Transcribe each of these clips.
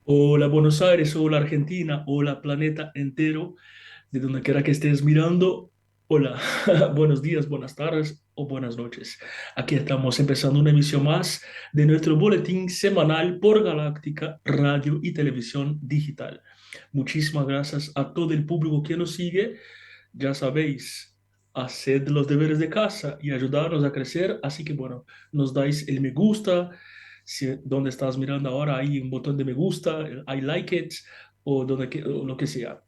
Hola Buenos Aires, hola Argentina, hola planeta entero, de donde quiera que estés mirando. Hola, buenos días, buenas tardes o buenas noches. Aquí estamos empezando una emisión más de nuestro boletín semanal por Galáctica Radio y Televisión Digital. Muchísimas gracias a todo el público que nos sigue. Ya sabéis, haced los deberes de casa y ayudarnos a crecer. Así que bueno, nos dais el me gusta. Si donde estás mirando ahora hay un botón de me gusta, I like it o lo que sea.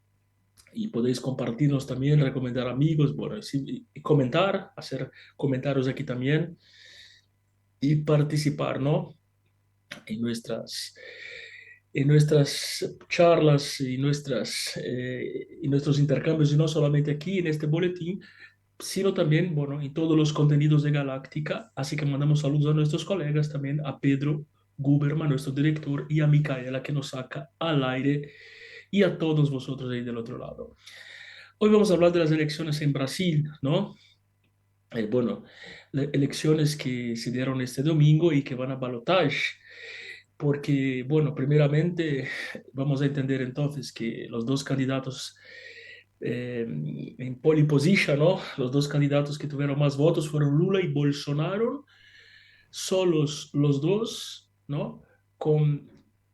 Y podéis compartirnos también, recomendar amigos, bueno, sí, y comentar, hacer comentarios aquí también y participar, ¿no? En nuestras charlas y nuestros intercambios, y no solamente aquí en este boletín, sino también, bueno, en todos los contenidos de Galáctica. Así que mandamos saludos a nuestros colegas, también a Pedro Guberman, nuestro director, y a Micaela, que nos saca al aire, y a todos vosotros ahí del otro lado. Hoy vamos a hablar de las elecciones en Brasil, ¿no? Bueno, elecciones que se dieron este domingo y que van a balotaje, porque, bueno, primeramente vamos a entender entonces que los dos candidatos en pole position, ¿no? Los dos candidatos que tuvieron más votos fueron Lula y Bolsonaro, solos los dos, ¿no? Con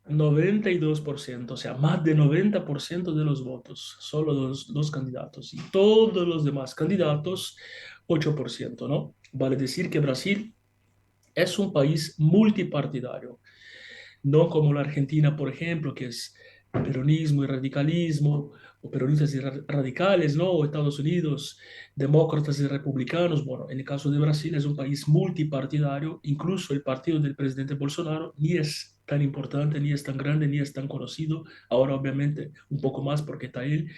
92%, o sea, más de 90% de los votos, solo dos candidatos. Y todos los demás candidatos, 8%, ¿no? Vale decir que Brasil es un país multipartidario, no como la Argentina, por ejemplo, que es peronismo y radicalismo, o peronistas y radicales, ¿no? O Estados Unidos, demócratas y republicanos. Bueno, en el caso de Brasil es un país multipartidario, incluso el partido del presidente Bolsonaro ni es tan importante, ni es tan grande, ni es tan conocido. Ahora, obviamente, un poco más porque está él.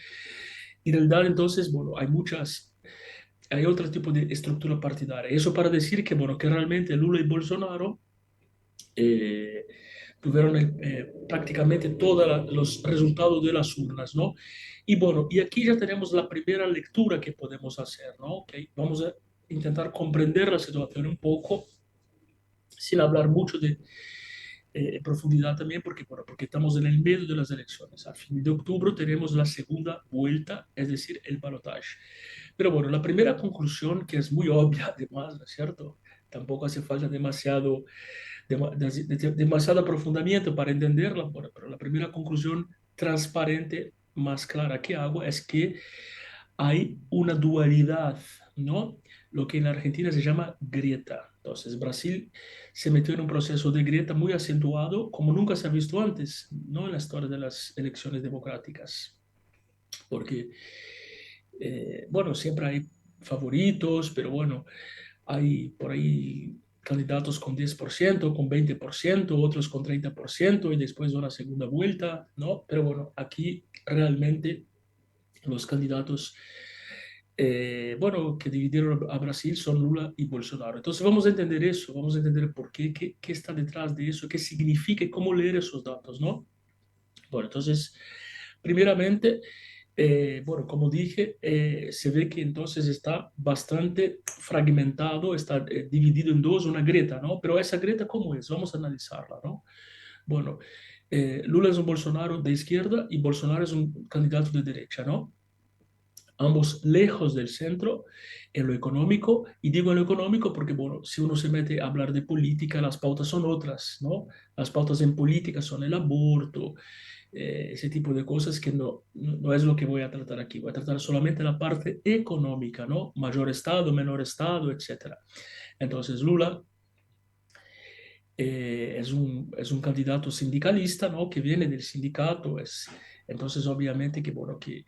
Y en realidad, entonces, bueno, hay otro tipo de estructura partidaria. Eso para decir que, bueno, que realmente Lula y Bolsonaro eh, tuvieron prácticamente todos los resultados de las urnas, ¿no? Y bueno, y aquí ya tenemos la primera lectura que podemos hacer, ¿no? Okay, vamos a intentar comprender la situación un poco, sin hablar mucho de profundidad también, porque, bueno, porque estamos en el medio de las elecciones. A fin de octubre tenemos la segunda vuelta, es decir, el balotaje. Pero bueno, la primera conclusión, que es muy obvia además, ¿no es cierto? Tampoco hace falta demasiado aprofundamiento para entenderla, pero la primera conclusión transparente más clara que hago es que hay una dualidad, ¿no? Lo que en Argentina se llama grieta. Entonces, Brasil se metió en un proceso de grieta muy acentuado, como nunca se ha visto antes, ¿no? En la historia de las elecciones democráticas. Porque, bueno, siempre hay favoritos, pero bueno, hay por ahí candidatos con 10%, con 20%, otros con 30% y después una segunda vuelta, ¿no? Pero bueno, aquí realmente los candidatos, bueno, que dividieron a Brasil son Lula y Bolsonaro. Entonces vamos a entender eso, vamos a entender por qué, qué está detrás de eso, qué significa y cómo leer esos datos, ¿no? Bueno, entonces, primeramente, bueno, como dije, se ve que entonces está bastante fragmentado, está dividido en dos, una grieta, ¿no? Pero esa grieta, ¿cómo es? Vamos a analizarla, ¿no? Bueno, Lula es un Bolsonaro de izquierda y Bolsonaro es un candidato de derecha, ¿no? Ambos lejos del centro en lo económico, y digo en lo económico porque, bueno, si uno se mete a hablar de política, las pautas son otras, ¿no? Las pautas en política son el aborto, ese tipo de cosas que no es lo que voy a tratar aquí. Voy a tratar solamente la parte económica, ¿no? Mayor Estado, menor Estado, etcétera. Entonces, Lula es un candidato sindicalista, ¿no? Que viene del sindicato, entonces obviamente que, bueno, que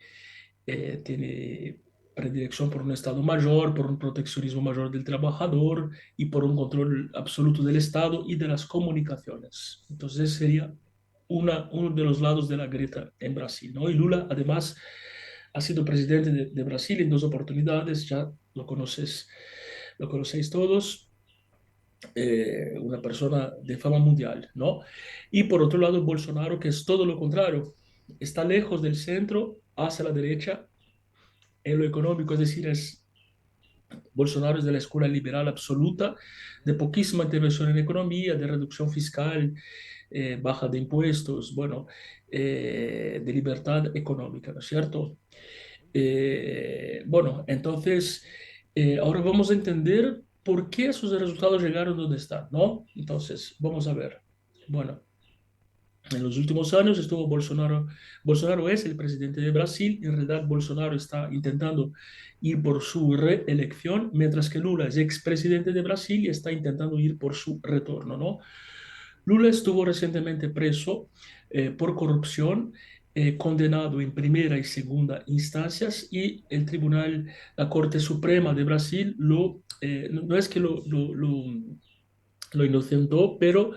tiene predilección por un Estado mayor, por un proteccionismo mayor del trabajador y por un control absoluto del Estado y de las comunicaciones. Entonces sería uno de los lados de la grieta en Brasil, ¿no? Y Lula, además, ha sido presidente de Brasil en dos oportunidades, ya lo conocéis todos, una persona de fama mundial, ¿no? Y por otro lado, Bolsonaro, que es todo lo contrario, está lejos del centro, hacia la derecha, en lo económico, es decir, Bolsonaro es de la escuela liberal absoluta, de poquísima intervención en economía, de reducción fiscal, baja de impuestos, bueno, de libertad económica, ¿no es cierto? Bueno, entonces, ahora vamos a entender por qué esos resultados llegaron donde están, ¿no? Entonces, vamos a ver. Bueno, en los últimos años estuvo Bolsonaro. Bolsonaro es el presidente de Brasil. En realidad, Bolsonaro está intentando ir por su reelección, mientras que Lula es expresidente de Brasil y está intentando ir por su retorno, ¿no? Lula estuvo recientemente preso por corrupción, condenado en primera y segunda instancias y el tribunal, la Corte Suprema de Brasil, no es que lo inocentó, pero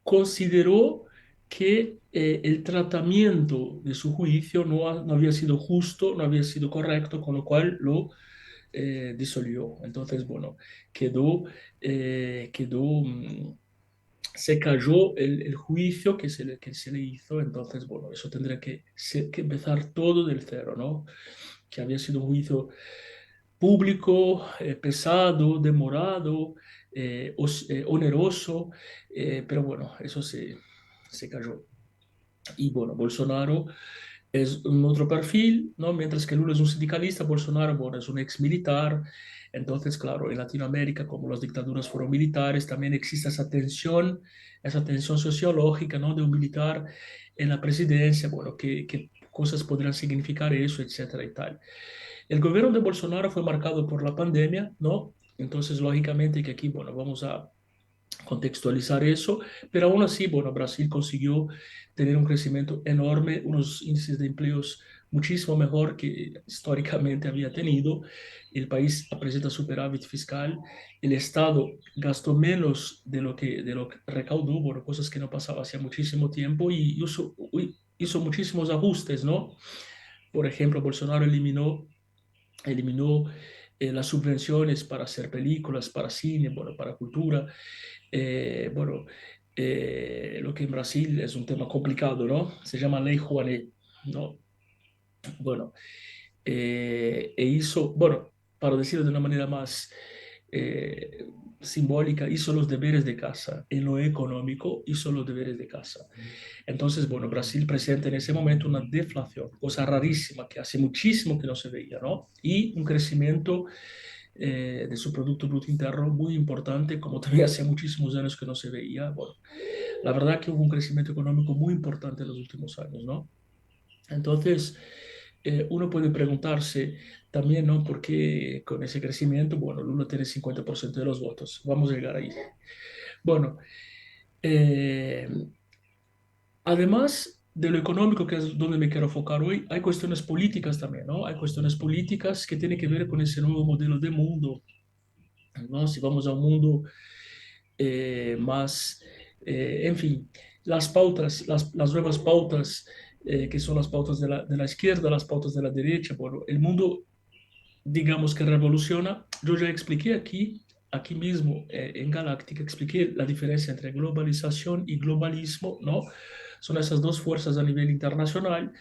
consideró que el tratamiento de su juicio no había sido justo, no había sido correcto, con lo cual lo disolvió. Entonces, bueno, quedó, quedó se cayó el juicio que se le hizo, entonces, bueno, eso tendría que empezar todo del cero, ¿no? Que había sido un juicio público, pesado, demorado, oneroso, pero bueno, eso se cayó. Y bueno, Bolsonaro es un otro perfil, ¿no? Mientras que Lula es un sindicalista, Bolsonaro, bueno, es un ex militar. Entonces, claro, en Latinoamérica, como las dictaduras fueron militares, también existe esa tensión sociológica, ¿no? De un militar en la presidencia, bueno, qué cosas podrían significar eso, etcétera y tal. El gobierno de Bolsonaro fue marcado por la pandemia, ¿no? Entonces, lógicamente que aquí, bueno, vamos a contextualizar eso, pero aún así, bueno, Brasil consiguió tener un crecimiento enorme, unos índices de empleos muchísimo mejor que históricamente había tenido. El país presenta superávit fiscal, el Estado gastó menos de lo que recaudó, bueno, cosas que no pasaba hacía muchísimo tiempo y hizo muchísimos ajustes, ¿no? Por ejemplo, Bolsonaro eliminó las subvenciones para hacer películas, para cine, bueno, para cultura, bueno, lo que en Brasil es un tema complicado, ¿no? Se llama Ley Rouanet, ¿no? Bueno, bueno, para decirlo de una manera más eh, simbólica, hizo los deberes de casa. En lo económico, hizo los deberes de casa. Entonces, bueno, Brasil presenta en ese momento una deflación, cosa rarísima que hace muchísimo que no se veía, ¿no? Y un crecimiento de su Producto Bruto Interno muy importante, como también hace muchísimos años que no se veía. Bueno, la verdad que hubo un crecimiento económico muy importante en los últimos años, ¿no? Entonces, uno puede preguntarse también, ¿no? ¿Por qué con ese crecimiento, bueno, Lula tiene 50% de los votos? Vamos a llegar ahí. Bueno, eh, además de lo económico, que es donde me quiero enfocar hoy, hay cuestiones políticas también, ¿no? Hay cuestiones políticas que tienen que ver con ese nuevo modelo de mundo, ¿no? Si vamos a un mundo más, en fin, las nuevas pautas, que son las pautas de la izquierda, las pautas de la derecha, bueno, el mundo, digamos que revoluciona. Yo ya expliqué aquí mismo, en Galáctica, expliqué la diferencia entre globalización y globalismo, ¿no? Son esas dos fuerzas a nivel internacional,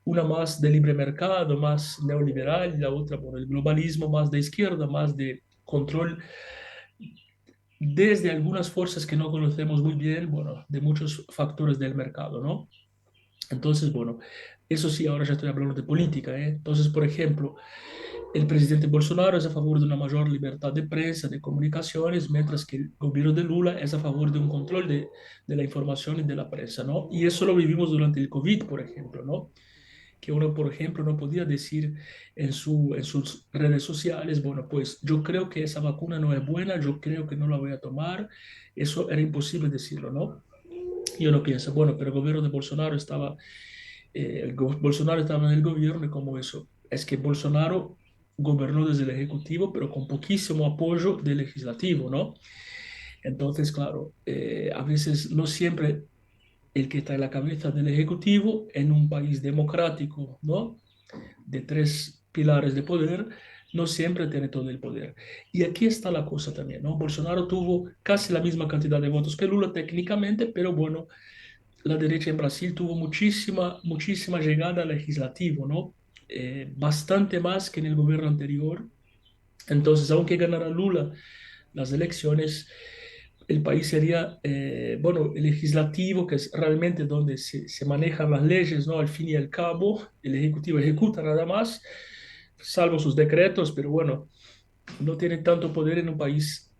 una más de libre mercado, más neoliberal, y la otra, bueno, el globalismo más de izquierda, más de control desde algunas fuerzas que no conocemos muy bien, bueno, de muchos factores del mercado, ¿no? Entonces, bueno, eso sí, ahora ya estoy hablando de política, ¿eh? Entonces, por ejemplo, el presidente Bolsonaro es a favor de una mayor libertad de prensa, de comunicaciones, mientras que el gobierno de Lula es a favor de un control de la información y de la prensa, ¿no? Y eso lo vivimos durante el COVID, por ejemplo, ¿no? Que uno, por ejemplo, no podía decir en sus redes sociales, bueno, pues yo creo que esa vacuna no es buena, yo creo que no la voy a tomar. Eso era imposible decirlo, ¿no? Y uno piensa, bueno, pero el gobierno de Bolsonaro Bolsonaro estaba en el gobierno y como eso, es que Bolsonaro gobernó desde el Ejecutivo, pero con poquísimo apoyo del Legislativo, ¿no? Entonces, claro, a veces no siempre el que está en la cabeza del Ejecutivo en un país democrático, ¿no? De tres pilares de poder, no siempre tiene todo el poder. Y aquí está la cosa también, ¿no? Bolsonaro tuvo casi la misma cantidad de votos que Lula técnicamente, pero bueno, la derecha en Brasil tuvo muchísima llegada al legislativo, ¿no? Bastante más que en el gobierno anterior. Entonces, aunque ganara Lula las elecciones, el país sería, bueno, el legislativo, que es realmente donde se manejan las leyes, ¿no? Al fin y al cabo, el ejecutivo ejecuta nada más, salvo sus decretos, pero bueno, no tiene tanto poder en un país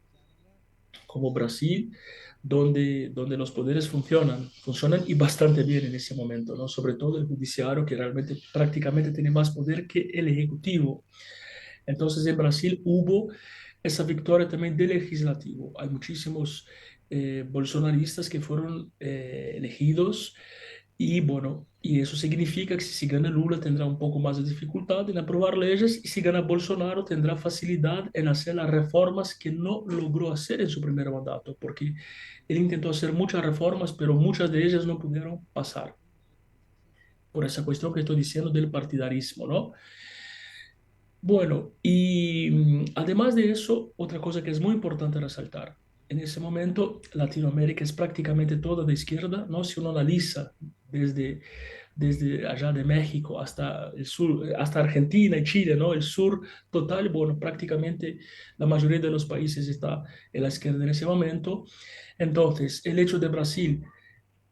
como Brasil, donde los poderes funcionan y bastante bien en ese momento, ¿no? Sobre todo el judiciario, que realmente prácticamente tiene más poder que el ejecutivo. Entonces en Brasil hubo esa victoria también del legislativo. Hay muchísimos bolsonaristas que fueron elegidos y bueno, y eso significa que si gana Lula tendrá un poco más de dificultad en aprobar leyes y si gana Bolsonaro tendrá facilidad en hacer las reformas que no logró hacer en su primer mandato, porque él intentó hacer muchas reformas, pero muchas de ellas no pudieron pasar por esa cuestión que estoy diciendo del partidarismo, ¿no? Bueno, y además de eso, otra cosa que es muy importante resaltar, en ese momento Latinoamérica es prácticamente toda de izquierda, ¿no? Si uno analiza desde allá de México hasta el sur, hasta Argentina y Chile, ¿no? El sur total, bueno, prácticamente la mayoría de los países está en la izquierda en ese momento. Entonces, el hecho de Brasil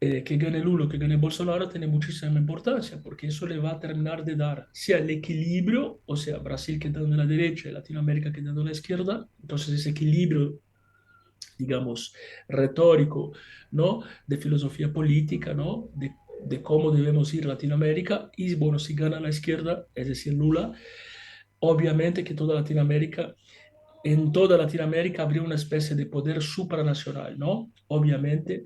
que gane Lula, que gane Bolsonaro, tiene muchísima importancia, porque eso le va a terminar de dar, sea el equilibrio, o sea, Brasil quedando en la derecha y Latinoamérica quedando en la izquierda, entonces ese equilibrio, digamos, retórico, ¿no? De filosofía política, ¿no? De cómo debemos ir a Latinoamérica, y bueno, si gana la izquierda, es decir, Lula, obviamente que toda Latinoamérica en toda Latinoamérica habría una especie de poder supranacional, ¿no? Obviamente,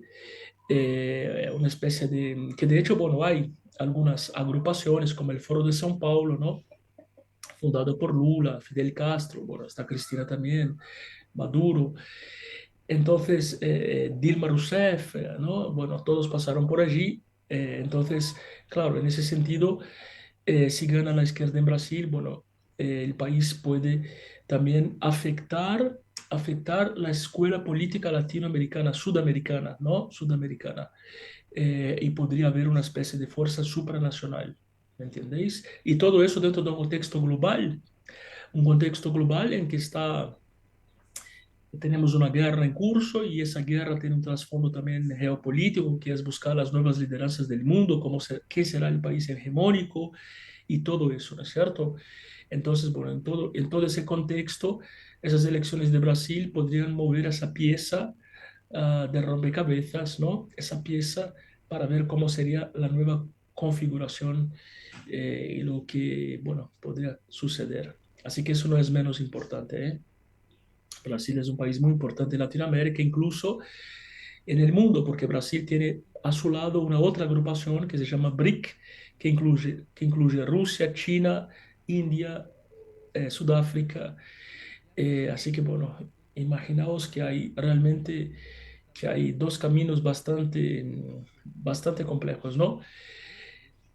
una especie de, que de hecho, bueno, hay algunas agrupaciones como el Foro de São Paulo, ¿no? Fundado por Lula, Fidel Castro, bueno, está Cristina también, Maduro. Entonces, Dilma Rousseff, ¿no? Bueno, todos pasaron por allí. Entonces, claro, en ese sentido, si gana la izquierda en Brasil, bueno, el país puede también afectar la escuela política latinoamericana, sudamericana, ¿no? Sudamericana. Y podría haber una especie de fuerza supranacional, ¿me entendéis? Y todo eso dentro de un contexto global en que tenemos una guerra en curso y esa guerra tiene un trasfondo también geopolítico, que es buscar las nuevas lideranzas del mundo, qué será el país hegemónico y todo eso, ¿no es cierto? Entonces, bueno, en todo ese contexto, esas elecciones de Brasil podrían mover esa pieza de rompecabezas, ¿no? Esa pieza para ver cómo sería la nueva configuración y lo que, bueno, podría suceder. Así que eso no es menos importante, ¿eh? Brasil es un país muy importante en Latinoamérica, incluso en el mundo, porque Brasil tiene a su lado una otra agrupación que se llama BRIC, que incluye Rusia, China, India, Sudáfrica. Así que bueno, imaginaos que hay realmente que hay dos caminos bastante complejos, ¿no?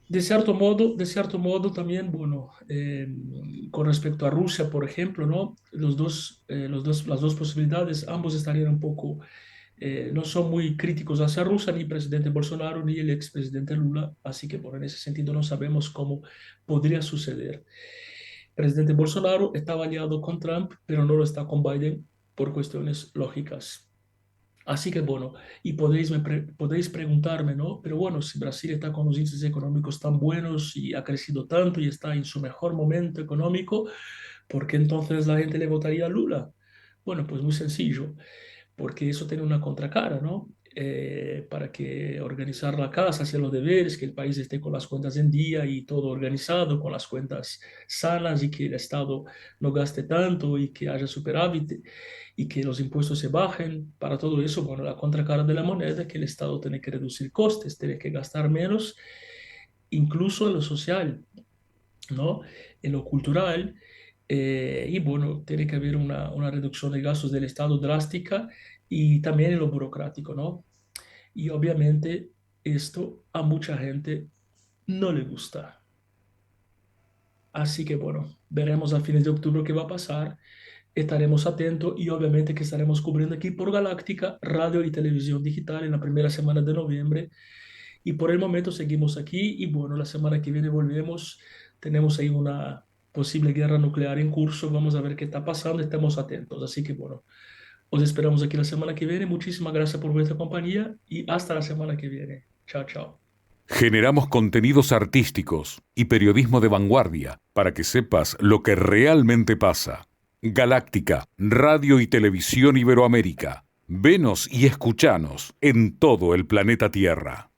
De cierto modo también, bueno, con respecto a Rusia, por ejemplo, ¿no? Las dos posibilidades, ambos estarían un poco, no son muy críticos hacia Rusia, ni el presidente Bolsonaro, ni el expresidente Lula, así que, bueno, en ese sentido no sabemos cómo podría suceder. El presidente Bolsonaro estaba aliado con Trump, pero no lo está con Biden por cuestiones lógicas. Así que bueno, y podéis preguntarme, ¿no? Pero bueno, si Brasil está con los índices económicos tan buenos y ha crecido tanto y está en su mejor momento económico, ¿por qué entonces la gente le votaría a Lula? Bueno, pues muy sencillo, porque eso tiene una contracara, ¿no? Para que organizar la casa, hacer los deberes, que el país esté con las cuentas en día y todo organizado, con las cuentas sanas y que el Estado no gaste tanto y que haya superávit y que los impuestos se bajen. Para todo eso, bueno, la contracara de la moneda es que el Estado tiene que reducir costes, tiene que gastar menos, incluso en lo social, ¿no? En lo cultural. Y bueno, tiene que haber una reducción de gastos del Estado drástica y también en lo burocrático, ¿no? Y obviamente esto a mucha gente no le gusta. Así que bueno, veremos a fines de octubre qué va a pasar. Estaremos atentos y obviamente que estaremos cubriendo aquí por Galáctica, radio y televisión digital en la primera semana de noviembre. Y por el momento seguimos aquí y bueno, la semana que viene volvemos. Tenemos ahí una posible guerra nuclear en curso. Vamos a ver qué está pasando. Estamos atentos. Así que bueno, Os esperamos aquí la semana que viene. Muchísimas gracias por vuestra compañía y hasta la semana que viene. Chao, chao. Generamos contenidos artísticos y periodismo de vanguardia para que sepas lo que realmente pasa. Galáctica, Radio y Televisión Iberoamérica. Venos y escuchanos en todo el planeta Tierra.